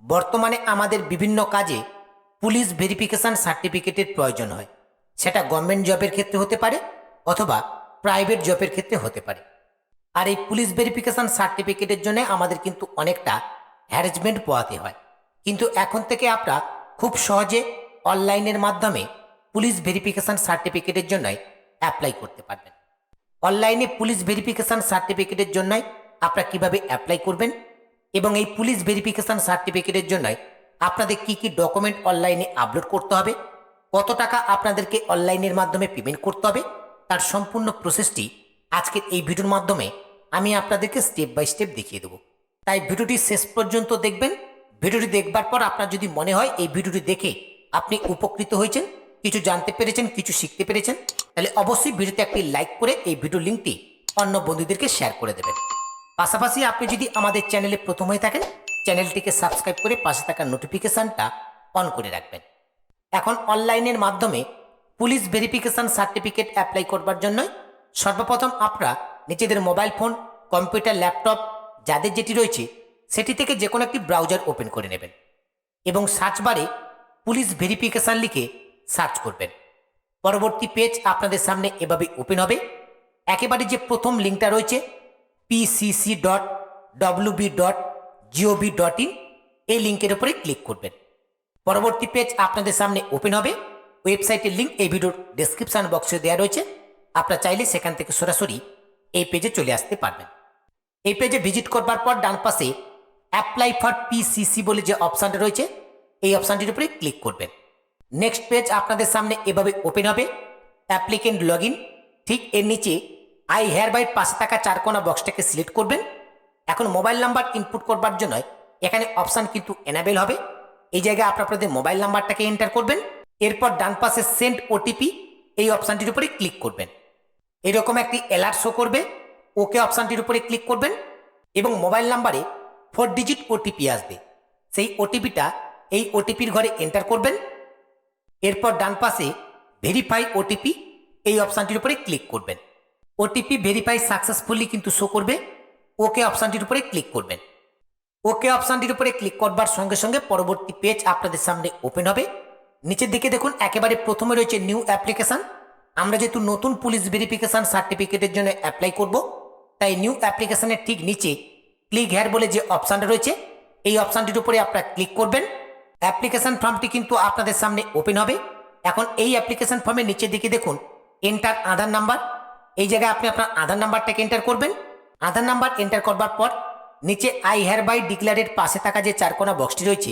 বর্তমানে আমাদের বিভিন্ন কাজে পুলিশ ভেরিফিকেশন সার্টিফিকেটের প্রয়োজন হয়। সেটা গভর্নমেন্ট জবের ক্ষেত্রে হতে পারে অথবা প্রাইভেট জবের ক্ষেত্রে হতে পারে। আর এই পুলিশ ভেরিফিকেশন সার্টিফিকেটের জন্য আমাদের কিন্তু অনেকটা হ্যারাসমেন্ট পোহাতে হয়। কিন্তু এখন থেকে আপনারা খুব সহজে অনলাইনের মাধ্যমে পুলিশ ভেরিফিকেশন সার্টিফিকেটের জন্য অ্যাপ্লাই করতে পারবেন। অনলাইনে পুলিশ ভেরিফিকেশন সার্টিফিকেটের জন্য আপনারা কিভাবে অ্যাপ্লাই করবেন এবং এই পুলিশ ভেরিফিকেশন সার্টিফিকেটের জন্য আপনাদের কি কি ডকুমেন্ট অনলাইনে আপলোড করতে হবে, কত টাকা আপনাদেরকে অনলাইনের মাধ্যমে পেমেন্ট করতে হবে, তার সম্পূর্ণ প্রসেসটি আজকের এই ভিডিওর মাধ্যমে আমি আপনাদেরকে স্টেপ বাই স্টেপ দেখিয়ে দেবো। তাই ভিডিওটি শেষ পর্যন্ত দেখবেন। ভিডিওটি দেখবার পর আপনার যদি মনে হয় এই ভিডিওটি দেখে আপনি উপকৃত হয়েছেন, কিছু জানতে পেরেছেন, কিছু শিখতে পেরেছেন, তাহলে অবশ্যই ভিডিওতে একটি লাইক করে এই ভিডিও লিঙ্কটি অন্য বন্ধুদেরকে শেয়ার করে দেবেন। পাশাপাশি আপনি যদি আমাদের চ্যানেলে প্রথম হয়ে থাকেন, চ্যানেলটিকে সাবস্ক্রাইব করে পাশে থাকা নোটিফিকেশানটা অন করে রাখবেন। এখন অনলাইনের মাধ্যমে পুলিশ ভেরিফিকেশন সার্টিফিকেট অ্যাপ্লাই করবার জন্য সর্বপ্রথম আপনারা নিজেদের মোবাইল ফোন, কম্পিউটার, ল্যাপটপ যাদের যেটি রয়েছে সেটি থেকে যে কোনো একটি ব্রাউজার ওপেন করে নেবেন এবং সার্চ বারে পুলিশ ভেরিফিকেশান লিখে সার্চ করবেন। পরবর্তী পেজ আপনাদের সামনে এভাবে ওপেন হবে। একেবারে যে প্রথম লিঙ্কটা রয়েছে pcc.wb.gov.in, এই লিঙ্কের উপরে ক্লিক করবেন। পরবর্তী পেজ আপনাদের সামনে ওপেন হবে। ওয়েবসাইটের লিঙ্ক এই ভিডিওর ডেসক্রিপশন বক্সে দেওয়া রয়েছে, আপনারা চাইলে সেখান থেকে সরাসরি এই পেজে চলে আসতে পারবেন। এই পেজে ভিজিট করবার পর ডান পাশে অ্যাপ্লাই ফর পিসিসি বলে যে অপশানটা রয়েছে এই অপশানটির উপরে ক্লিক করবেন। নেক্সট পেজ আপনাদের সামনে এভাবে ওপেন হবে। অ্যাপ্লিকেন্ট লগ ইন, ঠিক এর নিচে আই হেয়ার বাইট পাশে থাকা চারকোনা বক্সটাকে সিলেক্ট করবেন। এখন মোবাইল নাম্বার ইনপুট করবার জন্য এখানে অপশান কিন্তু এনাবেল হবে। এই জায়গায় আপনাদের মোবাইল নাম্বারটাকে এন্টার করবেন। এরপর ডান পাশে সেন্ড ওটিপি এই অপশানটির উপরে ক্লিক করবেন। এরকম একটি অ্যালার্ট শো করবে, ওকে অপশানটির উপরে ক্লিক করবেন এবং মোবাইল নাম্বারে 4 ডিজিট ওটিপি আসবে। সেই ওটিপিটা এই ওটিপির ঘরে এন্টার করবেন। এরপর ডান পাশে ভেরিফাই ওটিপি এই অপশানটির উপরে ক্লিক করবেন। ওটিপি ভেরিফাই সাকসেসফুলি কিন্তু শো করবে, ওকে অপশানটির উপরে ক্লিক করবেন। ওকে অপশানটির উপরে ক্লিক করবার সঙ্গে সঙ্গে পরবর্তী পেজ আপনাদের সামনে ওপেন হবে। নিচের দিকে দেখুন একেবারে প্রথমে রয়েছে নিউ অ্যাপ্লিকেশান। আমরা যেহেতু নতুন পুলিশ ভেরিফিকেশান সার্টিফিকেটের জন্য অ্যাপ্লাই করব, তাই নিউ অ্যাপ্লিকেশানের ঠিক নিচে ক্লিক হেয়ার বলে যে অপশানটা রয়েছে এই অপশানটির উপরে আপনারা ক্লিক করবেন। অ্যাপ্লিকেশান ফর্মটি কিন্তু আপনাদের সামনে ওপেন হবে। এখন এই অ্যাপ্লিকেশান ফর্মের নিচের দিকে দেখুন এন্টার আধার নাম্বার, এই জায়গায় আপনি আপনার আধার নাম্বারটাকে এন্টার করবেন। আধার নাম্বার এন্টার করবার পর নিচে আই হেয়ার বাই ডিক্লারের পাশে থাকা যে চারকোনা বক্সটি রয়েছে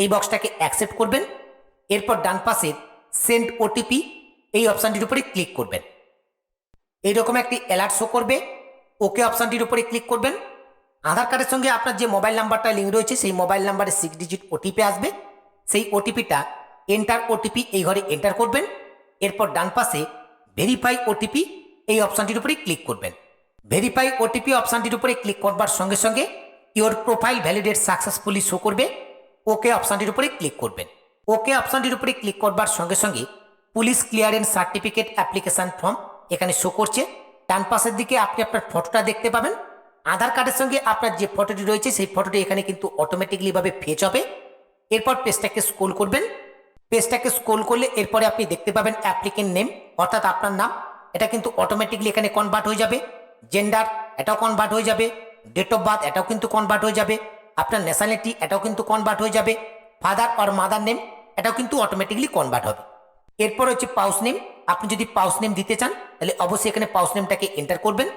এই বক্সটাকে অ্যাকসেপ্ট করবেন। এরপর ডান পাশে সেন্ড ওটিপি এই অপশানটির উপরে ক্লিক করবেন। এইরকম একটি অ্যালার্ট শো করবে, ওকে অপশানটির উপরে ক্লিক করবেন। আধার কার্ডের সঙ্গে আপনার যে মোবাইল নাম্বারটা লিঙ্ক রয়েছে সেই মোবাইল নাম্বারে 6 ডিজিট ওটিপি আসবে। সেই ওটিপিটা এন্টার ওটিপি এই ঘরে এন্টার করবেন। এরপর ডান পাশে ভেরিফাই ওটিপি এই অপশানটির উপরে ক্লিক করবেন। ভেরিফাই ওটিপি অপশানটির উপরে ক্লিক করবার সঙ্গে সঙ্গে your profile validate successfully show করবে, ওকে অপশানটির উপরে ক্লিক করবেন। ওকে অপশানটির উপরে ক্লিক করবার সঙ্গে সঙ্গে police clearance certificate application form এখানে শো করছে। ডান পাশের দিকে আপনি আপনার ফটোটা দেখতে পাবেন। আধার কার্ডের সঙ্গে আপনার যে ফটোটি রয়েছে সেই ফটোটি এখানে কিন্তু অটোমেটিকলি ভাবে ফেচ হবে। এরপর পেজটাকে স্ক্রল করবেন। পেজটাকে স্ক্রল করলে এরপরে আপনি দেখতে পাবেন অ্যাপ্লিকেন্ট নেম অর্থাৎ আপনার নাম, এটা কিন্তু অটোমেটিকলি এখানে কনভার্ট হয়ে যাবে। জেন্ডার এটাও কনভার্ট হয়ে যাবে। ডেট অফ বার্থ এটাও কিন্তু কনভার্ট হয়ে যাবে। আপনার ন্যাশনালিটি এটাও কিন্তু কনভার্ট হয়ে যাবে। ফাদার অর মাদার নেম এটাও কিন্তু অটোমেটিকলি কনভার্ট হবে। এরপর হচ্ছে পাউস নেম, আপনি যদি পাউস নেম দিতে চান তাহলে অবশ্যই এখানে পাউস নেমটাকে এন্টার করবেন।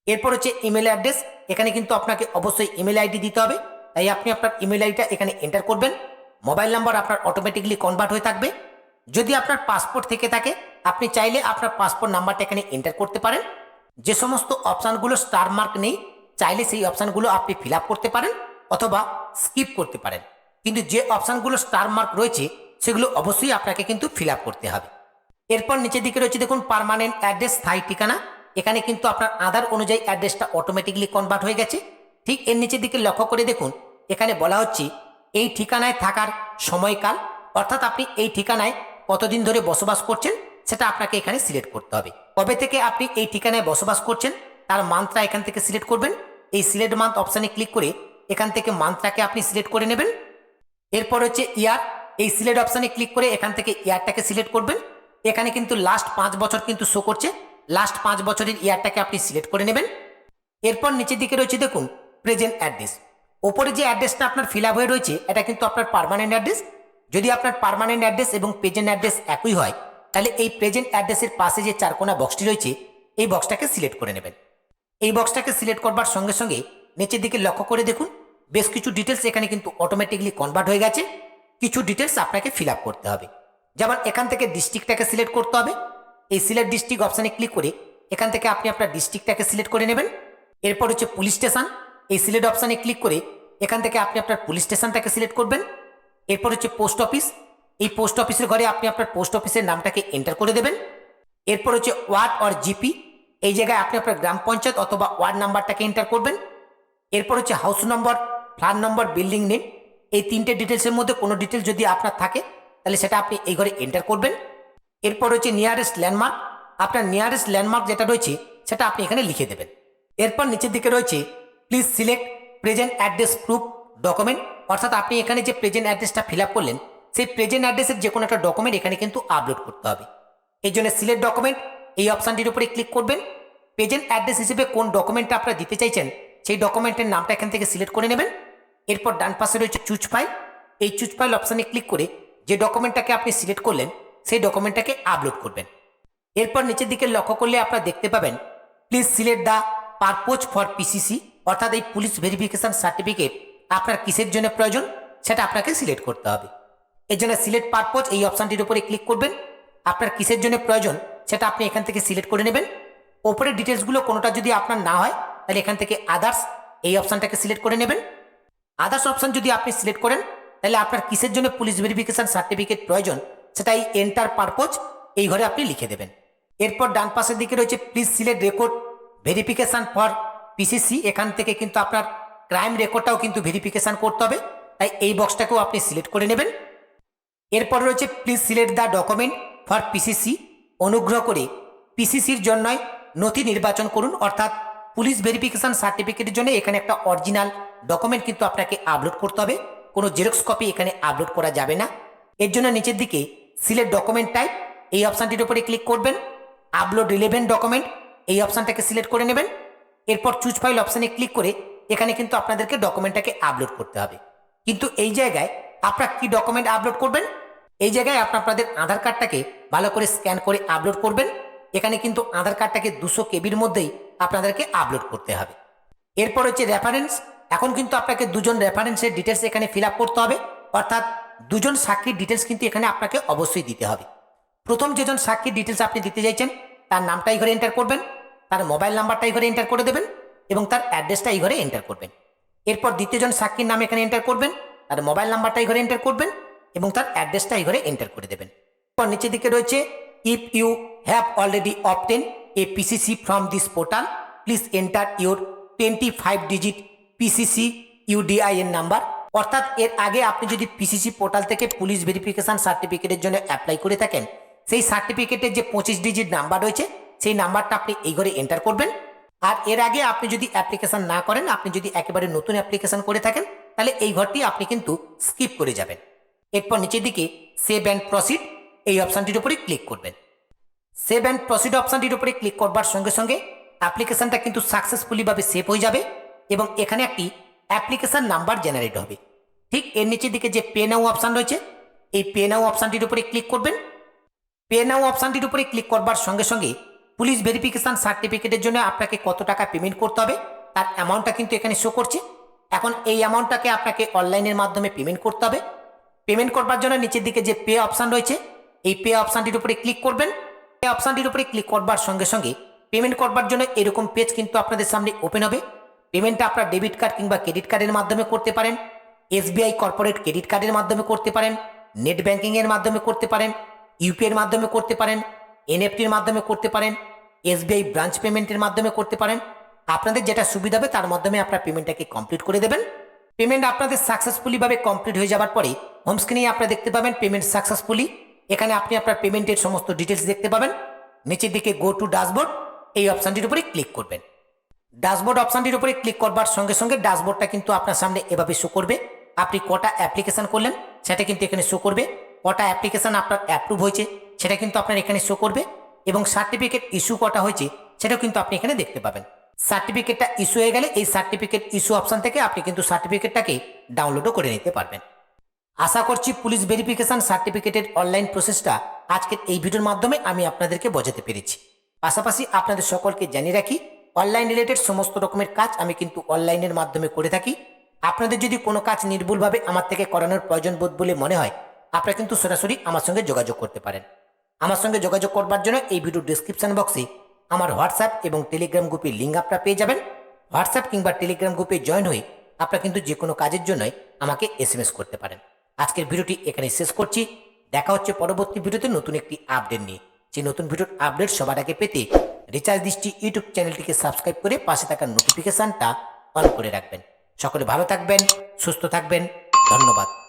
এরপর হচ্ছে ইমেল অ্যাড্রেস, এখানে কিন্তু আপনাকে অবশ্যই ইমেল আইডি দিতে হবে, তাই আপনি আপনার ইমেল আইডিটা এখানে এন্টার করবেন। মোবাইল নাম্বার আপনার অটোমেটিকলি কনভার্ট হয়ে থাকবে। যদি আপনার পাসপোর্ট থেকে থাকে আপনি চাইলে আপনার পাসপোর্ট নাম্বারটা এখানে এন্টার করতে পারেন। যে সমস্ত অপশানগুলো স্টার মার্ক নেই চাইলে সেই অপশানগুলো আপনি ফিল আপ করতে পারেন অথবা স্কিপ করতে পারেন, কিন্তু যে অপশানগুলো স্টার মার্ক রয়েছে সেগুলো অবশ্যই আপনাকে কিন্তু ফিল আপ করতে হবে। এরপর নিচের দিকে রয়েছে দেখুন পার্মানেন্ট অ্যাড্রেস, স্থায়ী ঠিকানা। এখানে কিন্তু আপনার আধার অনুযায়ী অ্যাড্রেসটা অটোমেটিকলি কনভার্ট হয়ে গেছে। ঠিক এর নিচের দিকে লক্ষ্য করে দেখুন এখানে বলা হচ্ছে এই ঠিকানায় থাকার সময়কাল, অর্থাৎ আপনি এই ঠিকানায় কতদিন ধরে বসবাস করছেন সেটা আপনাকে এখানে সিলেক্ট করতে হবে। কবে থেকে আপনি এই ঠিকানায় বসবাস করছেন তার মান্থটা এখান থেকে সিলেক্ট করবেন। এই সিলেক্ট মান্থ অপশানে ক্লিক করে এখান থেকে মান্থটাকে আপনি সিলেক্ট করে নেবেন। এরপর হচ্ছে ইয়ার, এই সিলেক্ট অপশানে ক্লিক করে এখান থেকে ইয়ারটাকে সিলেক্ট করবেন। এখানে কিন্তু লাস্ট 5 বছর কিন্তু শো করছে, লাস্ট 5 বছরের ইয়ারটাকে আপনি সিলেক্ট করে নেবেন। এরপর নিচের দিকে রয়েছে দেখুন প্রেজেন্ট অ্যাড্রেস। ওপরে যে অ্যাড্রেসটা আপনার ফিল আপ হয়ে রয়েছে এটা কিন্তু আপনার পার্মানেন্ট অ্যাড্রেস। যদি আপনার পার্মানেন্ট অ্যাড্রেস এবং প্রেজেন্ট অ্যাড্রেস একই হয় তাহলে এই প্রেজেন্ট অ্যাড্রেসের পাশে যে চারকোনা বক্সটি রয়েছে এই বক্সটাকে সিলেক্ট করে নেবেন। এই বক্সটাকে সিলেক্ট করবার সঙ্গে সঙ্গে নিচের দিকে লক্ষ্য করে দেখুন বেশ কিছু ডিটেলস এখানে কিন্তু অটোমেটিকলি কনভার্ট হয়ে গেছে। কিছু ডিটেলস আপনাকে ফিল আপ করতে হবে, যেমন এখান থেকে ডিস্ট্রিক্টটাকে সিলেক্ট করতে হবে। এই সিলেক্ট ডিস্ট্রিক্ট অপশানে ক্লিক করে এখান থেকে আপনি আপনার ডিস্ট্রিক্টটাকে সিলেক্ট করে নেবেন। এরপর হচ্ছে পুলিশ স্টেশন, এই সিলেক্ট অপশানে ক্লিক করে এখান থেকে আপনি আপনার পুলিশ স্টেশনটাকে সিলেক্ট করবেন। এরপর হচ্ছে পোস্ট অফিস, এই পোস্ট অফিসের ঘরে আপনি আপনার পোস্ট অফিসের নামটাকে এন্টার করে দেবেন। এরপর হচ্ছে ওয়ার্ড অর জিপি, এই জায়গায় আপনি আপনার গ্রাম পঞ্চায়েত অথবা ওয়ার্ড নাম্বারটাকে এন্টার করবেন। এরপর হচ্ছে হাউস নম্বর, ফ্ল্যাট নম্বর, বিল্ডিং নেম, এই তিনটে ডিটেলসের মধ্যে কোনো ডিটেলস যদি আপনার থাকে তাহলে সেটা আপনি এই ঘরে এন্টার করবেন। এরপর হচ্ছে নিয়ারেস্ট ল্যান্ডমার্ক, আপনার নিয়ারেস্ট ল্যান্ডমার্ক যেটা রয়েছে সেটা আপনি এখানে লিখে দেবেন। এরপর নিচের দিকে রয়েছে please select present address proof document, অর্থাৎ আপনি এখানে যে প্রেজেন্ট অ্যাড্রেসটা ফিল আপ করলেন সেই প্রেজেন্ট অ্যাড্রেসের যে কোনো একটা ডকুমেন্ট এখানে কিন্তু আপলোড করতে হবে। এই জন্য সিলেক্ট ডকুমেন্ট এই অপশানটির উপরে ক্লিক করবেন। প্রেজেন্ট অ্যাড্রেস হিসেবে কোন ডকুমেন্টটা আপনারা দিতে চাইছেন সেই ডকুমেন্টের নামটা এখান থেকে সিলেক্ট করে নেবেন। এরপর ডান পাশে রয়েছে চুজ ফাইল, এই চুজ ফাইল অপশানে ক্লিক করে যে ডকুমেন্টটাকে আপনি সিলেক্ট করলেন সেই ডকুমেন্টটাকে আপলোড করবেন। এরপর নিচের দিকে লক্ষ্য করলে আপনারা দেখতে পাবেন please select the purpose for PCC, অর্থাৎ এই পুলিশ ভেরিফিকেশন সার্টিফিকেট আপনার কিসের জন্য প্রয়োজন সেটা আপনাকে সিলেক্ট করতে হবে। এই জন্য সিলেক্ট পারপোজ এই অপশানটির উপরে ক্লিক করবেন। আপনার কিসের জন্য প্রয়োজন সেটা আপনি এখান থেকে সিলেক্ট করে নেবেন। ওপরের ডিটেলসগুলো কোনোটা যদি আপনার না হয় তাহলে এখান থেকে আদার্স এই অপশানটাকে সিলেক্ট করে নেবেন। আদার্স অপশান যদি আপনি সিলেক্ট করেন তাহলে আপনার কিসের জন্য পুলিশ ভেরিফিকেশন সার্টিফিকেট প্রয়োজন সেটা এই এন্টার পারপোজ এই ঘরে আপনি লিখে দেবেন। এরপর ডান পাশের দিকে রয়েছে please select record verification for PCC, এখান থেকে কিন্তু আপনার ক্রাইম রেকর্ডটাও কিন্তু ভেরিফিকেশন করতে হবে, তাই এই বক্সটাকেও আপনি সিলেক্ট করে নেবেন। এরপর রয়েছে please select the document for PCC, অনুগ্রহ করে পিসিসির জন্যই নথি নির্বাচন করুন, অর্থাৎ পুলিশ ভেরিফিকেশন সার্টিফিকেটের জন্য এখানে একটা অরিজিনাল ডকুমেন্ট কিন্তু আপনাকে আপলোড করতে হবে, কোনো জেরক্স কপি এখানে আপলোড করা যাবে না। এর জন্য নিচের দিকে সিলেক্ট ডকুমেন্ট টাইপ এই অপশানটির উপরে ক্লিক করবেন। আপলোড রিলেভেন্ট ডকুমেন্ট এই অপশানটাকে সিলেক্ট করে নেবেন। এরপর চুজ ফাইল অপশানে ক্লিক করে এখানে কিন্তু আপনাদেরকে ডকুমেন্টটাকে আপলোড করতে হবে। কিন্তু এই জায়গায় আপনারা কি ডকুমেন্ট আপলোড করবেন, এই জায়গায় আপনাদের আধার কার্ডটাকে ভালো করে স্ক্যান করে আপলোড করবেন। এখানে কিন্তু আধার কার্ডটাকে 200 কেবির মধ্যেই আপনাদেরকে আপলোড করতে হবে। এরপর হচ্ছে রেফারেন্স, এখন কিন্তু আপনাকে দুজন রেফারেন্সের ডিটেলস এখানে ফিল আপ করতে হবে, অর্থাৎ দুজন সাক্ষীর ডিটেলস কিন্তু এখানে আপনাকে অবশ্যই দিতে হবে। প্রথম যেজন সাক্ষীর ডিটেলস আপনি দিতে চাইছেন তার নামটা এই ঘরে এন্টার করবেন, তার মোবাইল নাম্বারটা এই ঘরে এন্টার করে দেবেন এবং তার অ্যাড্রেসটা এই ঘরে এন্টার করবেন। এরপর দ্বিতীয়জন সাক্ষীর নাম এখানে এন্টার করবেন, তার মোবাইল নাম্বারটা এই ঘরে এন্টার করবেন এবং তার অ্যাড্রেসটা এই ঘরে এন্টার করে দেবেন। এরপর নিচের দিকে রয়েছে if you have already obtain a PCC from this portal please enter your 25 digit PCC UDIN number, অর্থাৎ এর আগে আপনি যদি পিসিসি পোর্টাল থেকে পুলিশ ভেরিফিকেশন সার্টিফিকেটের জন্য অ্যাপ্লাই করে থাকেন সেই সার্টিফিকেটের যে 25 ডিজিট নাম্বার রয়েছে সেই নাম্বারটা আপনি এই ঘরে এন্টার করবেন। আর এর আগে আপনি যদি অ্যাপ্লিকেশন না করেন, আপনি যদি একেবারে নতুন অ্যাপ্লিকেশন করে থাকেন তাহলে এই ঘরটি আপনি কিন্তু স্কিপ করে যাবেন। এরপর নিচের দিকে সেভ অ্যান্ড প্রসিড এই অপশানটির উপরে ক্লিক করবেন। সেভ অ্যান্ড প্রসিড অপশানটির উপরে ক্লিক করবার সঙ্গে সঙ্গে অ্যাপ্লিকেশনটা কিন্তু সাকসেসফুলিভাবে সেভ হয়ে যাবে এবং এখানে একটি অ্যাপ্লিকেশন নাম্বার জেনারেট হবে। ঠিক এর নিচের দিকে যে পে নাও অপশান রয়েছে এই পে নাও অপশানটির উপরে ক্লিক করবেন। পে নাও অপশানটির উপরে ক্লিক করবার সঙ্গে সঙ্গে পুলিশ ভেরিফিকেশন সার্টিফিকেটের জন্য আপনাকে কত টাকা পেমেন্ট করতে হবে তার অ্যামাউন্টটা কিন্তু এখানে শো করছে। এখন এই অ্যামাউন্টটাকে আপনাকে অনলাইনের মাধ্যমে পেমেন্ট করতে হবে। পেমেন্ট করবার জন্য নিচের দিকে যে পে অপশান রয়েছে এই পে অপশানটির উপরে ক্লিক করবেন। পে অপশানটির উপরে ক্লিক করবার সঙ্গে সঙ্গে পেমেন্ট করবার জন্য এরকম পেজ কিন্তু আপনাদের সামনে ওপেন হবে। পেমেন্টটা আপনার ডেবিট কার্ড কিংবা ক্রেডিট কার্ডের মাধ্যমে করতে পারেন, এসবিআই কর্পোরেট ক্রেডিট কার্ডের মাধ্যমে করতে পারেন, নেট ব্যাঙ্কিংয়ের মাধ্যমে করতে পারেন, ইউপিআই এর মাধ্যমে করতে পারেন, এনএফটির মাধ্যমে করতে পারেন, এসবিআই ব্রাঞ্চ পেমেন্টের মাধ্যমে করতে পারেন। আপনাদের যেটা সুবিধা হবে তার মাধ্যমে আপনার পেমেন্টটাকে কমপ্লিট করে দেবেন। পেমেন্ট আপনাদের সাকসেসফুলিভাবে কমপ্লিট হয়ে যাওয়ার পরে হোম স্ক্রিনে আপনারা দেখতে পাবেন পেমেন্ট সাকসেসফুলি। এখানে আপনি আপনার পেমেন্টের সমস্ত ডিটেলস দেখতে পাবেন। নিচের দিকে গো টু ড্যাশবোর্ড এই অপশানটির উপরে ক্লিক করবেন। ড্যাশবোর্ড অপশানটির উপরে ক্লিক করবার সঙ্গে সঙ্গে ড্যাশবোর্ডটা কিন্তু আপনার সামনে এভাবে শো করবে। আপনি কটা অ্যাপ্লিকেশন করলেন সেটা কিন্তু এখানে শো করবে, কটা অ্যাপ্লিকেশন আপনার অ্যাপ্রুভ হয়েছে সেটা কিন্তু আপনার এখানে শো করবে, এবং সার্টিফিকেট ইস্যু কটা হয়েছে সেটাও কিন্তু আপনি এখানে দেখতে পাবেন। সার্টিফিকেটটা ইস্যু হয়ে গেলে এই সার্টিফিকেট ইস্যু অপশন থেকে আপনি কিন্তু সার্টিফিকেটটাকে ডাউনলোডও করে নিতে পারবেন। আশা করছি পুলিশ ভেরিফিকেশন সার্টিফিকেটের অনলাইন প্রসেসটা আজকের এই ভিডিওর মাধ্যমে আমি আপনাদেরকে বোঝাতে পেরেছি। পাশাপাশি আপনাদের সকলকে জানিয়ে রাখি, অনলাইন রিলেটেড সমস্ত রকমের কাজ আমি কিন্তু অনলাইনের মাধ্যমে করে থাকি। আপনাদের যদি কোনো কাজ নির্ভুলভাবে আমার থেকে করানোর প্রয়োজন বোধ বলে মনে হয়, আপনারা কিন্তু সরাসরি আমার সঙ্গে যোগাযোগ করতে পারেন। আমার সঙ্গে যোগাযোগ করবার জন্য এই ভিডিও ডিসক্রিপশন বক্সে আমার হোয়াটসঅ্যাপ এবং টেলিগ্রাম গ্রুপের লিঙ্ক আপনারা পেয়ে যাবেন। হোয়াটসঅ্যাপ কিংবা টেলিগ্রাম গ্রুপে জয়েন হয়ে আপনারা কিন্তু যে কোনো কাজের জন্যই আমাকে এসএমএস করতে পারেন। আজকের ভিডিওটি এখানে শেষ করছি। দেখা হচ্ছে পরবর্তী ভিডিওতে নতুন একটি আপডেট নিয়ে। যে নতুন ভিডিওর আপডেট সবার আগে পেতে রিচার্জ দৃষ্টি ইউটিউব চ্যানেলটিকে সাবস্ক্রাইব করে পাশে থাকা নোটিফিকেশনটা অন করে রাখবেন। সকলে ভালো থাকবেন, সুস্থ থাকবেন। ধন্যবাদ।